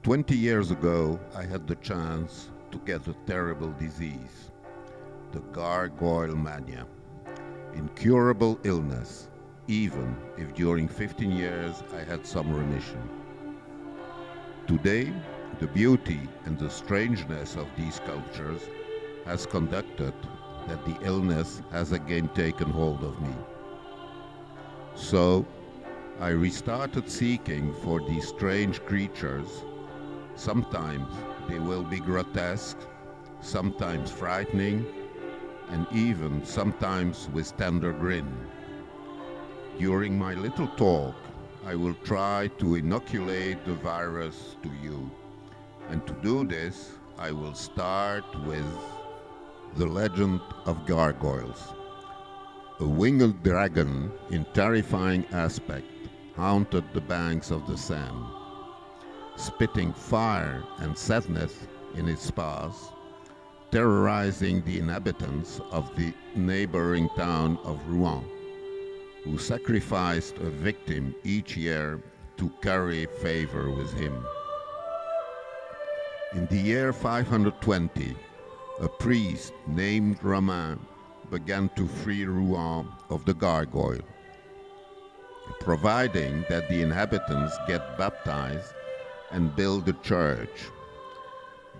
20 years ago, I had the chance to get a terrible disease, the gargoyle mania, incurable illness, even if during 15 years I had some remission. Today, the beauty and the strangeness of these sculptures has conducted that the illness has again taken hold of me. So, I restarted seeking for these strange creatures. Sometimes they will be grotesque, sometimes frightening, and even sometimes with tender grin. During my little talk, I will try to inoculate the virus to you. And to do this, I will start with the legend of gargoyles. A winged dragon in terrifying aspect haunted the banks of the Seine, spitting fire and sadness in its path, terrorizing the inhabitants of the neighboring town of Rouen, who sacrificed a victim each year to curry favor with him. In the year 520, a priest named Romain began to free Rouen of the gargoyle, providing that the inhabitants get baptized and build a church.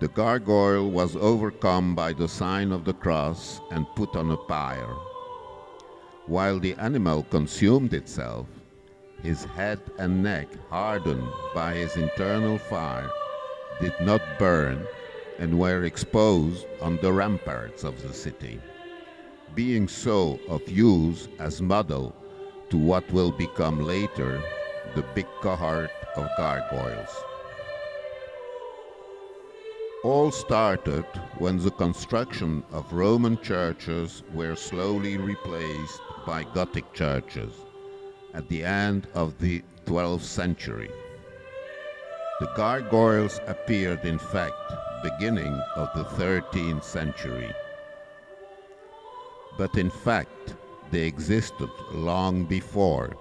The gargoyle was overcome by the sign of the cross and put on a pyre. While the animal consumed itself, his head and neck, hardened by his internal fire, did not burn and were exposed on the ramparts of the city, being so of use as model to what will become later the big cohort of gargoyles. All started when the construction of Roman churches were slowly replaced by Gothic churches at the end of the 12th century. The gargoyles appeared, in fact, beginning of the 13th century. But in fact, they existed long before.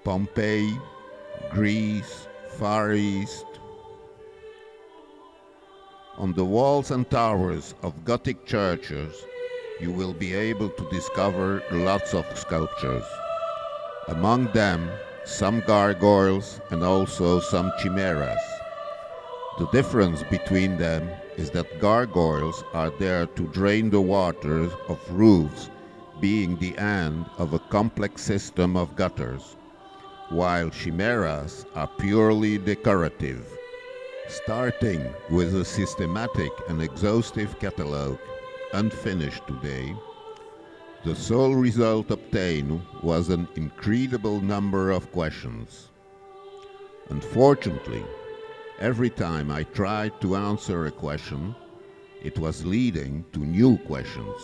Pompeii, Greece, Far East. On the walls and towers of Gothic churches, you will be able to discover lots of sculptures. Among them, some gargoyles and also some chimeras. The difference between them is that gargoyles are there to drain the waters of roofs, being the end of a complex system of gutters, while chimeras are purely decorative. Starting with a systematic and exhaustive catalogue, unfinished today, the sole result obtained was an incredible number of questions. Unfortunately, every time I tried to answer a question, it was leading to new questions.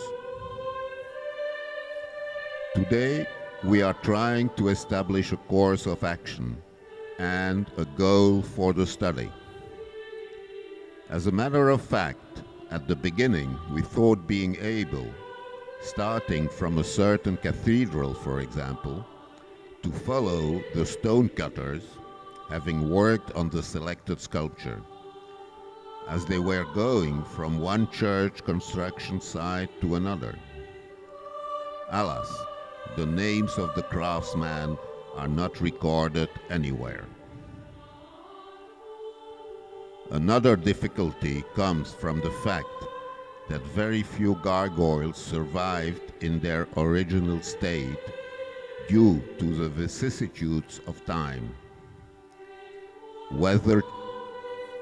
Today, we are trying to establish a course of action and a goal for the study. As a matter of fact, at the beginning, we thought being able, starting from a certain cathedral, for example, to follow the stonecutters, having worked on the selected sculpture, as they were going from one church construction site to another. Alas, the names of the craftsmen are not recorded anywhere. Another difficulty comes from the fact that very few gargoyles survived in their original state due to the vicissitudes of time. Weather,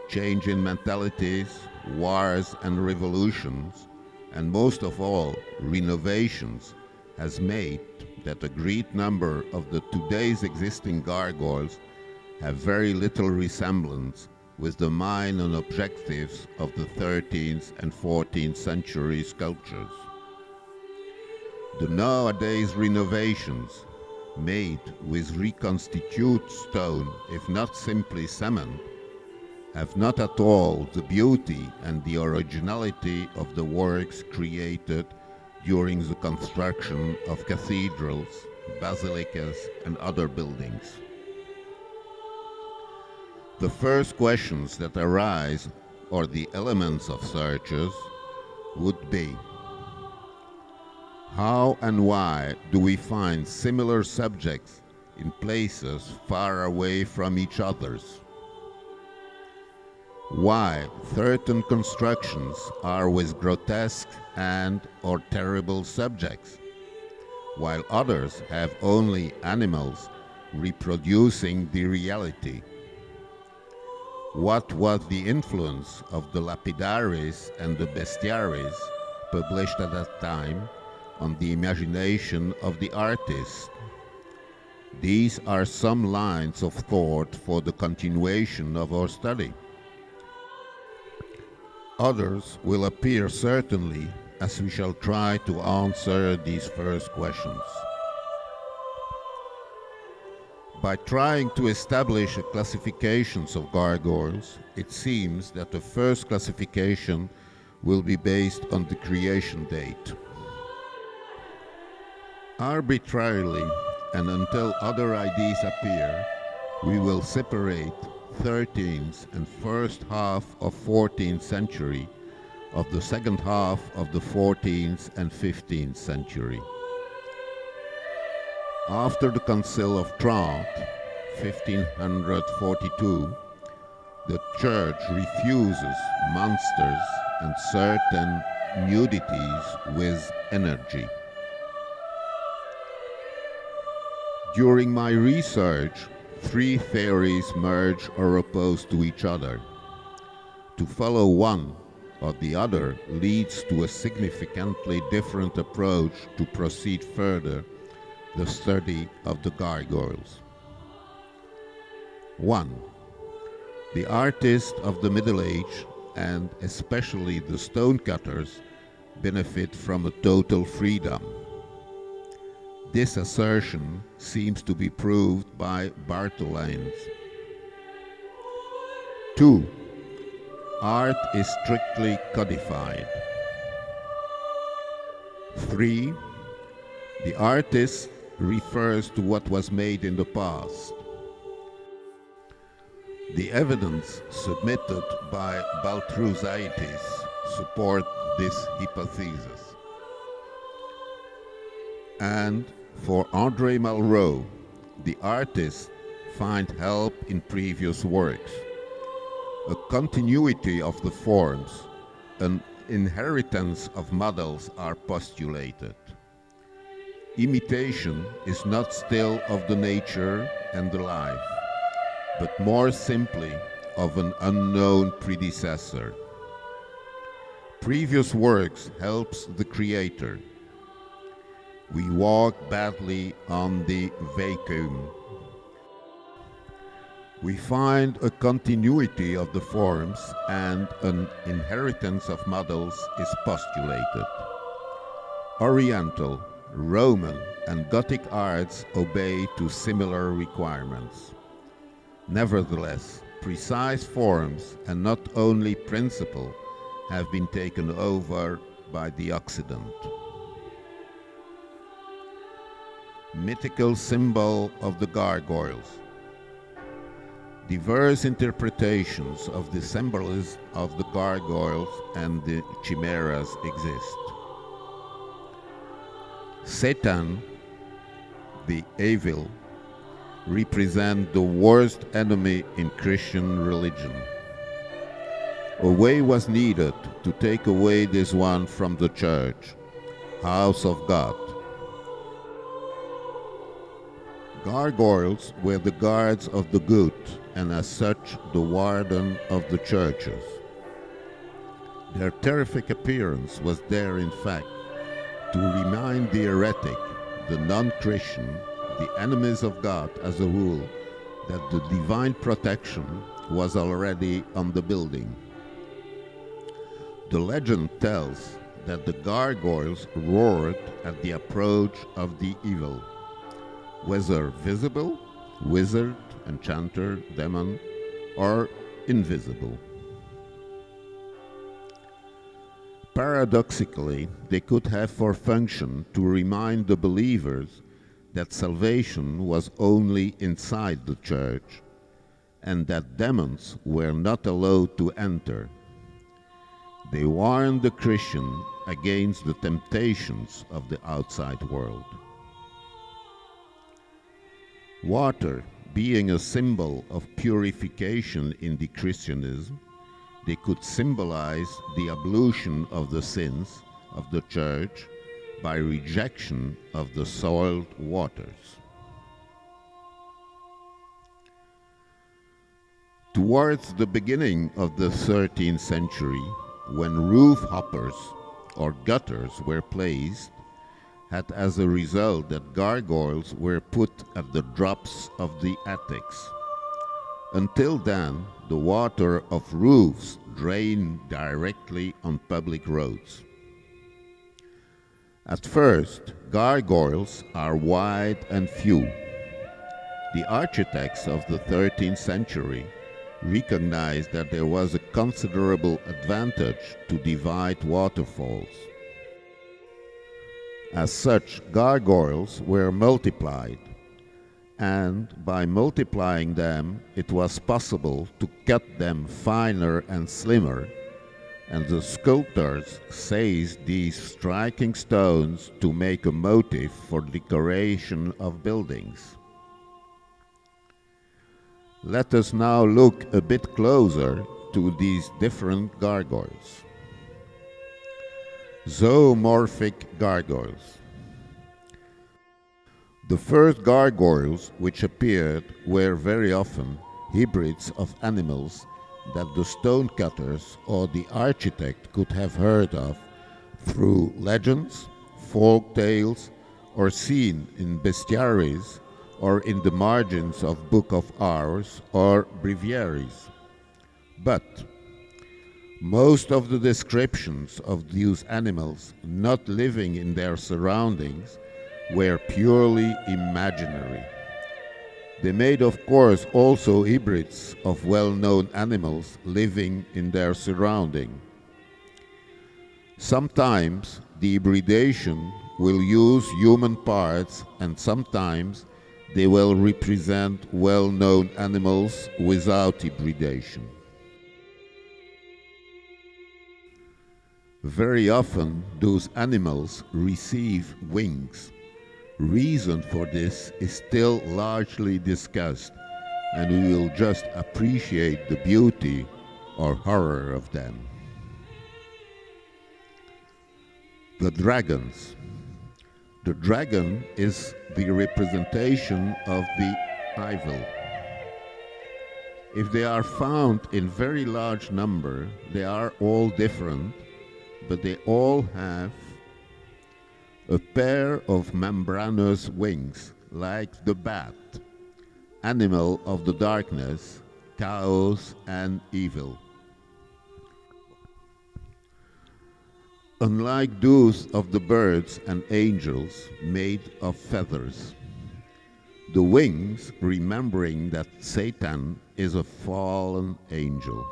change in mentalities, wars and revolutions, and most of all, renovations, has made that a great number of the today's existing gargoyles have very little resemblance with the mind and objectives of the 13th and 14th century sculptures. The nowadays renovations, made with reconstituted stone, if not simply cement, have not at all the beauty and the originality of the works created during the construction of cathedrals, basilicas, and other buildings. The first questions that arise, or the elements of searches, would be: how and why do we find similar subjects in places far away from each other's? Why certain constructions are with grotesque and or terrible subjects, while others have only animals reproducing the reality? What was the influence of the lapidaries and the bestiaries published at that time on the imagination of the artist? These are some lines of thought for the continuation of our study. Others will appear certainly as we shall try to answer these first questions. By trying to establish a classifications of gargoyles, it seems that the first classification will be based on the creation date. Arbitrarily, and until other ideas appear, we will separate 13th and first half of 14th century of the second half of the 14th and 15th century. After the Council of Trent, 1542, the Church refuses monsters and certain nudities with energy. During my research, three theories merge or oppose to each other. To follow one or the other leads to a significantly different approach to proceed further the study of the gargoyles. 1. The artists of the Middle Age, and especially the stonecutters, benefit from a total freedom. This assertion seems to be proved by Bartholin's. 2. Art is strictly codified. 3. The artist refers to what was made in the past. The evidence submitted by Baltrusaitis support this hypothesis. And for André Malraux, the artists find help in previous works. A continuity of the forms, an inheritance of models are postulated. Imitation is not still of the nature and the life, but more simply of an unknown predecessor. Previous works helps the creator. We walk badly on the vacuum. We find a continuity of the forms and an inheritance of models is postulated. Oriental, Roman and Gothic arts obey to similar requirements. Nevertheless, precise forms and not only principle have been taken over by the Occident. Mythical symbol of the gargoyles. Diverse interpretations of the symbolism of the gargoyles and the chimeras exist. Satan, the evil, represents the worst enemy in Christian religion. A way was needed to take away this one from the church, house of God. Gargoyles were the guards of the good, and as such the warden of the churches. Their terrific appearance was there in fact to remind the heretic, the non-Christian, the enemies of God as a rule, that the divine protection was already on the building. The legend tells that the gargoyles roared at the approach of the evil, whether visible, wizard, enchanter, demon, or invisible. Paradoxically, they could have for function to remind the believers that salvation was only inside the church, and that demons were not allowed to enter. They warned the Christian against the temptations of the outside world. Water being a symbol of purification in the Christianism, they could symbolize the ablution of the sins of the Church by rejection of the soiled waters. Towards the beginning of the 13th century, when roof hoppers or gutters were placed, had as a result that gargoyles were put at the drops of the attics. Until then, the water of roofs drained directly on public roads. At first, gargoyles are wide and few. The architects of the 13th century recognized that there was a considerable advantage to divide waterfalls. As such, gargoyles were multiplied, and by multiplying them, it was possible to cut them finer and slimmer, and the sculptors seized these striking stones to make a motif for decoration of buildings. Let us now look a bit closer to these different gargoyles. Zoomorphic gargoyles. The first gargoyles which appeared were very often hybrids of animals that the stonecutters or the architect could have heard of through legends, folk tales, or seen in bestiaries or in the margins of Book of Hours or breviaries. But most of the descriptions of these animals not living in their surroundings were purely imaginary. They made, of course, also hybrids of well-known animals living in their surrounding. Sometimes the hybridation will use human parts, and sometimes they will represent well-known animals without hybridation. Very often those animals receive wings. Reason for this is still largely discussed, and we will just appreciate the beauty or horror of them. The dragons. The dragon is the representation of the evil. If they are found in very large number, they are all different, but they all have a pair of membranous wings, like the bat, animal of the darkness, chaos and evil. Unlike those of the birds and angels made of feathers, the wings remembering that Satan is a fallen angel.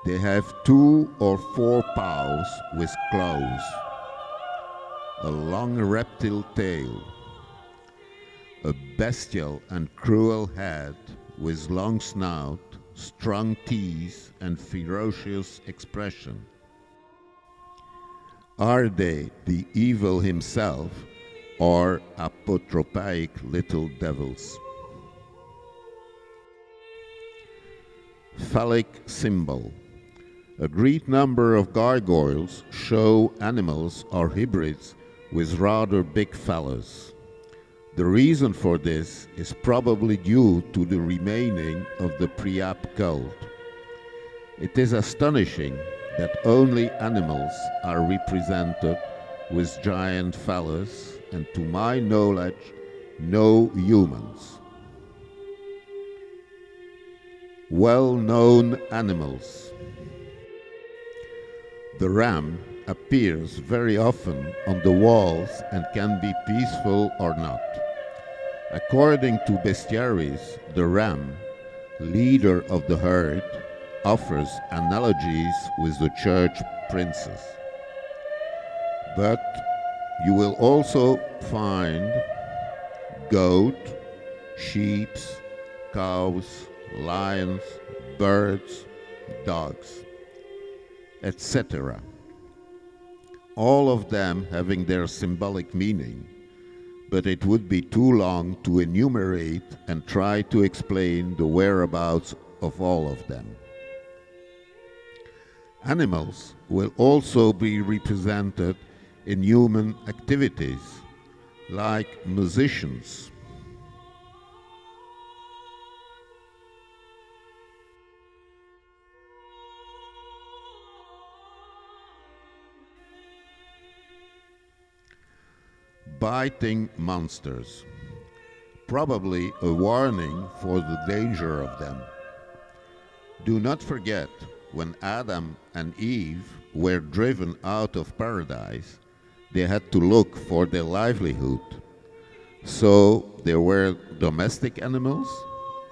They have 2 or 4 paws with claws, a long reptile tail, a bestial and cruel head with long snout, strong teeth and ferocious expression. Are they the evil himself or apotropaic little devils? Phallic symbol. A great number of gargoyles show animals or hybrids with rather big phallus. The reason for this is probably due to the remaining of the Priap cult. It is astonishing that only animals are represented with giant phallus, and to my knowledge, no humans. Well-known animals. The ram appears very often on the walls and can be peaceful or not. According to bestiaries, the ram, leader of the herd, offers analogies with the church princes. But you will also find goat, sheep, cows, lions, birds, dogs, etc. All of them having their symbolic meaning, but it would be too long to enumerate and try to explain the whereabouts of all of them. Animals will also be represented in human activities, like musicians. Biting monsters, probably a warning for the danger of them. Do not forget, when Adam and Eve were driven out of paradise, they had to look for their livelihood. So there were domestic animals,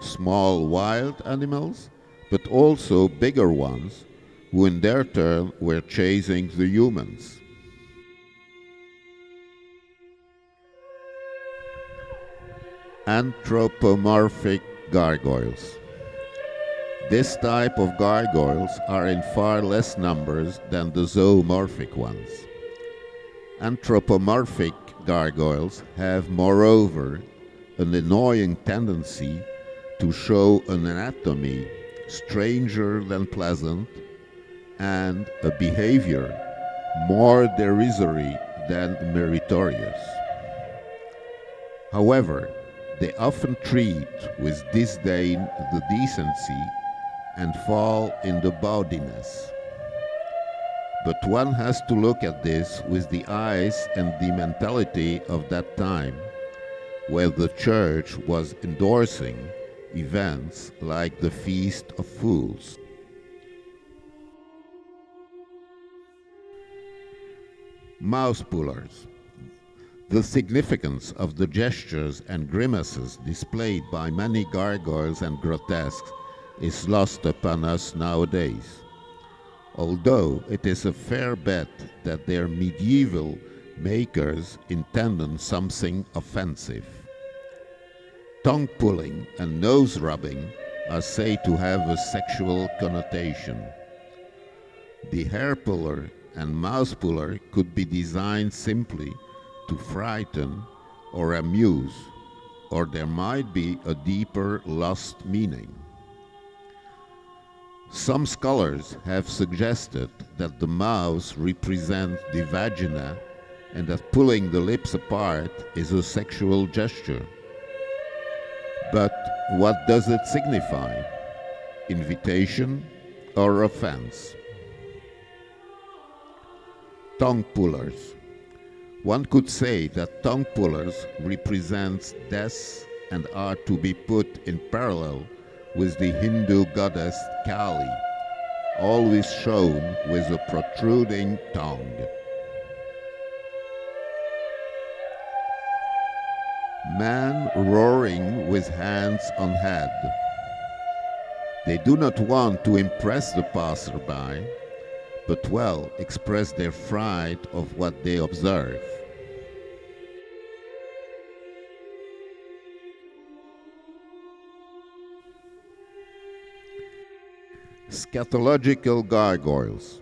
small wild animals, but also bigger ones, who in their turn were chasing the humans. Anthropomorphic gargoyles. This type of gargoyles are in far less numbers than the zoomorphic ones. Anthropomorphic gargoyles have, moreover, an annoying tendency to show an anatomy stranger than pleasant and a behavior more derisory than meritorious. However, they often treat with disdain the decency and fall in the bawdiness. But one has to look at this with the eyes and the mentality of that time, where the church was endorsing events like the Feast of Fools. Mouse pullers. The significance of the gestures and grimaces displayed by many gargoyles and grotesques is lost upon us nowadays, although it is a fair bet that their medieval makers intended something offensive. Tongue pulling and nose rubbing are said to have a sexual connotation. The hair puller and mouse puller could be designed simply to frighten or amuse, or there might be a deeper lost meaning. Some scholars have suggested that the mouse represents the vagina and that pulling the lips apart is a sexual gesture. But what does it signify? Invitation or offense? Tongue pullers. One could say that tongue pullers represent death and are to be put in parallel with the Hindu goddess Kali, always shown with a protruding tongue. Man roaring with hands on head. They do not want to impress the passerby, but well express their fright of what they observe. Scatological gargoyles.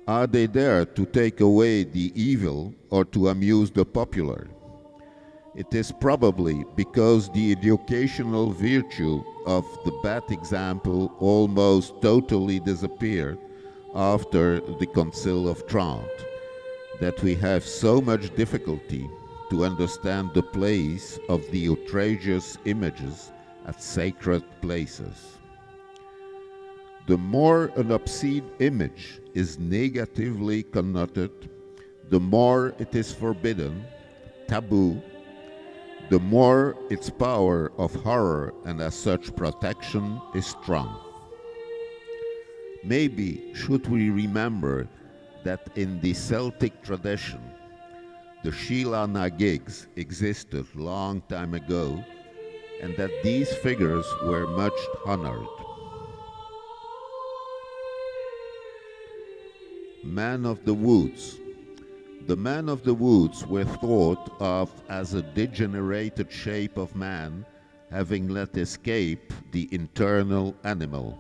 Are they there to take away the evil or to amuse the popular? It is probably because the educational virtue of the bad example almost totally disappeared after the Council of Trent that we have so much difficulty to understand the place of the outrageous images at sacred places. The more an obscene image is negatively connoted, the more it is forbidden, taboo, the more its power of horror and as such protection is strong. Maybe should we remember that in the Celtic tradition, the Sheila na gigs existed long time ago, and that these figures were much honored. Man of the Woods. The men of the woods were thought of as a degenerated shape of man having let escape the internal animal.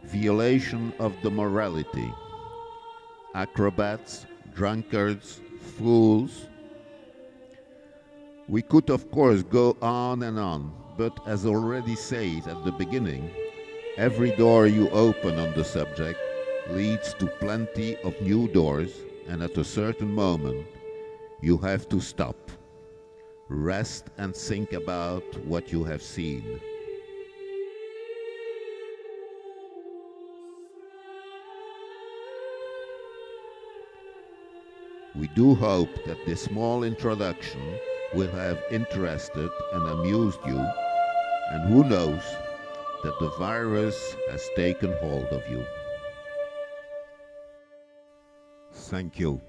Violation of the morality. Acrobats, drunkards, fools. We could of course go on and on, but as already said at the beginning, every door you open on the subject leads to plenty of new doors, and at a certain moment you have to stop, rest and think about what you have seen. We do hope that this small introduction will have interested and amused you, and who knows, that the virus has taken hold of you. Thank you.